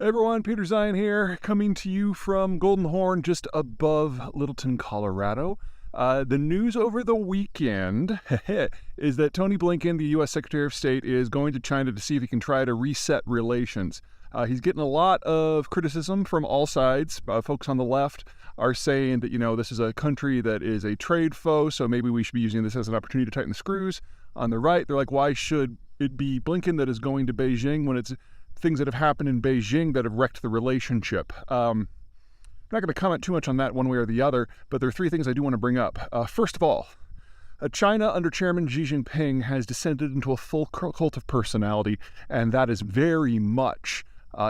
Hey everyone, Peter Zeihan here, coming to you from Golden Horn, just above Littleton, Colorado. The news over the weekend is that Tony Blinken, the U.S. Secretary of State, is going to China to see if he can try to reset relations. He's getting a lot of criticism from all sides. Folks on the left are saying that, this is a country that is a trade foe, so maybe we should be using this as an opportunity to tighten the screws. On the right, they're like, why should it be Blinken that is going to Beijing when it's things that have happened in Beijing that have wrecked the relationship? I'm not going to comment too much on that one way or the other, but there are three things I do want to bring up. First of all, China under Chairman Xi Jinping has descended into a full cult of personality, and that is very much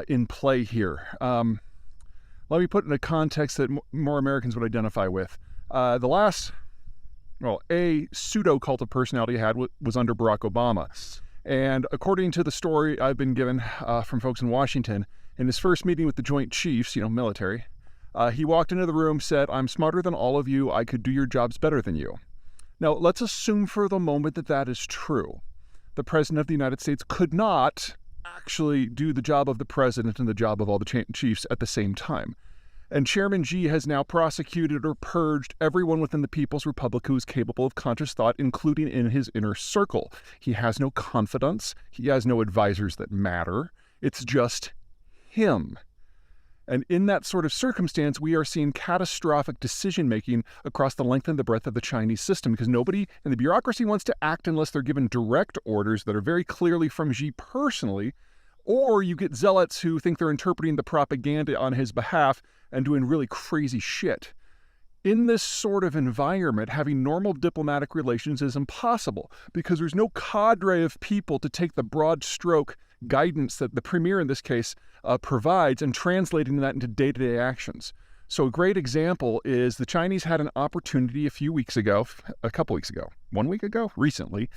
in play here. Let me put it in a context that more Americans would identify with. A pseudo cult of personality I had was under Barack Obama. And according to the story I've been given from folks in Washington, in his first meeting with the Joint Chiefs, military, he walked into the room, said, "I'm smarter than all of you. I could do your jobs better than you." Now, let's assume for the moment that that is true. The President of the United States could not actually do the job of the President and the job of all the chiefs at the same time. And Chairman Xi has now prosecuted or purged everyone within the People's Republic who is capable of conscious thought, including in his inner circle. He has no confidants. He has no advisors that matter. It's just him. And in that sort of circumstance, we are seeing catastrophic decision-making across the length and the breadth of the Chinese system, because nobody in the bureaucracy wants to act unless they're given direct orders that are very clearly from Xi personally, or you get zealots who think they're interpreting the propaganda on his behalf and doing really crazy shit. In this sort of environment, having normal diplomatic relations is impossible because there's no cadre of people to take the broad stroke guidance that the premier in this case provides and translating that into day-to-day actions. So a great example is the Chinese had an opportunity a couple weeks ago, 1 week ago, recently,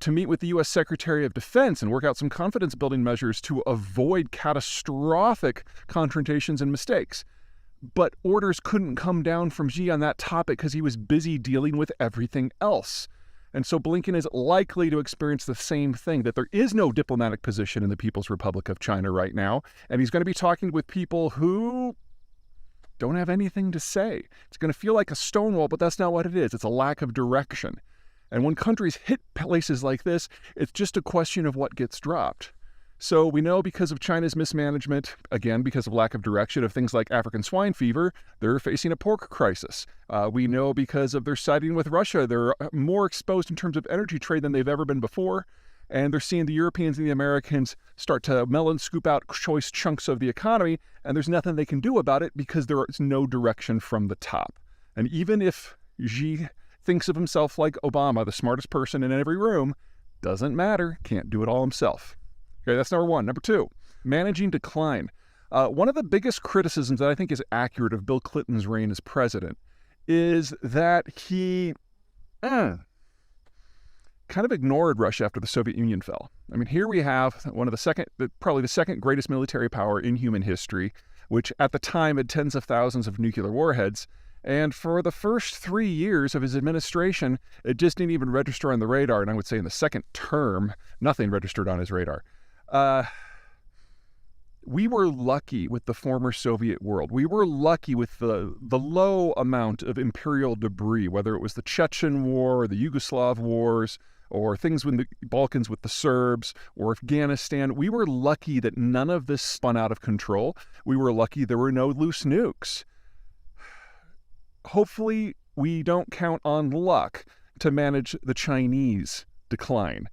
to meet with the U.S. Secretary of Defense and work out some confidence-building measures to avoid catastrophic confrontations and mistakes. But orders couldn't come down from Xi on that topic because he was busy dealing with everything else. And so Blinken is likely to experience the same thing, that there is no diplomatic position in the People's Republic of China right now, and he's going to be talking with people who don't have anything to say. It's going to feel like a stonewall, but that's not what it is. It's a lack of direction. And when countries hit places like this, it's just a question of what gets dropped. So we know because of China's mismanagement, again, because of lack of direction of things like African swine fever, they're facing a pork crisis. We know because of their siding with Russia, they're more exposed in terms of energy trade than they've ever been before. And they're seeing the Europeans and the Americans start to melon scoop out choice chunks of the economy, and there's nothing they can do about it because there is no direction from the top. And even if Xi thinks of himself like Obama, the smartest person in every room, doesn't matter, can't do it all himself. Okay, that's number one. Number two, managing decline. One of the biggest criticisms that I think is accurate of Bill Clinton's reign as president is that he kind of ignored Russia after the Soviet Union fell. I mean, here we have probably the second greatest military power in human history, which at the time had tens of thousands of nuclear warheads. And for the first 3 years of his administration, it just didn't even register on the radar. And I would say in the second term, nothing registered on his radar. We were lucky with the former Soviet world. We were lucky with the low amount of imperial debris, whether it was the Chechen War or the Yugoslav wars, or things with the Balkans with the Serbs, or Afghanistan. We were lucky that none of this spun out of control. We were lucky there were no loose nukes. Hopefully, we don't count on luck to manage the Chinese decline.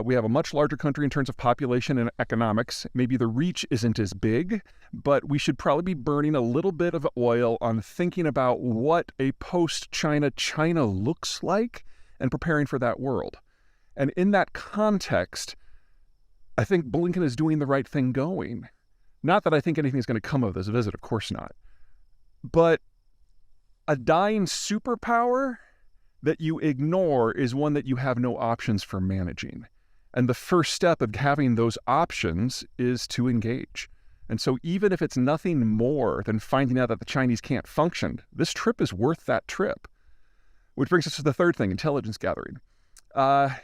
We have a much larger country in terms of population and economics. Maybe the reach isn't as big, but we should probably be burning a little bit of oil on thinking about what a post-China China looks like and preparing for that world. And in that context, I think Blinken is doing the right thing going. Not that I think anything is going to come of this visit, of course not. But a dying superpower that you ignore is one that you have no options for managing. And the first step of having those options is to engage. And so even if it's nothing more than finding out that the Chinese can't function, this trip is worth that trip. Which brings us to the third thing, intelligence gathering.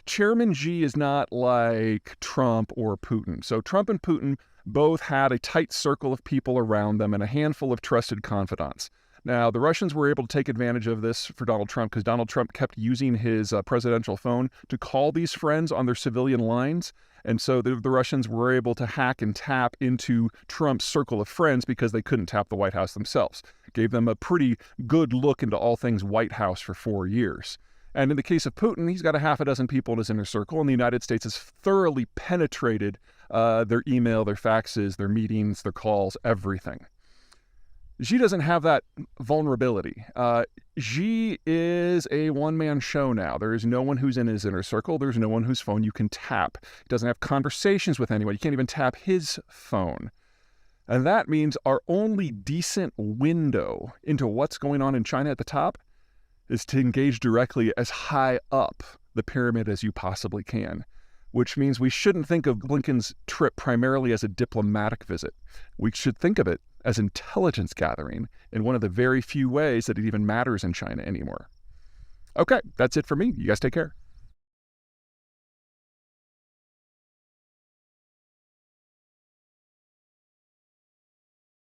Chairman Xi is not like Trump or Putin. So Trump and Putin Both had a tight circle of people around them and a handful of trusted confidants. Now, the Russians were able to take advantage of this for Donald Trump because Donald Trump kept using his presidential phone to call these friends on their civilian lines. And so the Russians were able to hack and tap into Trump's circle of friends because they couldn't tap the White House themselves. Gave them a pretty good look into all things White House for 4 years. And in the case of Putin, he's got a half a dozen people in his inner circle, and the United States has thoroughly penetrated their email, their faxes, their meetings, their calls, everything. Xi doesn't have that vulnerability. Xi is a one-man show now. There is no one who's in his inner circle. There's no one whose phone you can tap. He doesn't have conversations with anyone. You can't even tap his phone. And that means our only decent window into what's going on in China at the top is to engage directly as high up the pyramid as you possibly can, which means we shouldn't think of Blinken's trip primarily as a diplomatic visit. We should think of it as intelligence gathering in one of the very few ways that it even matters in China anymore. Okay, that's it for me. You guys take care.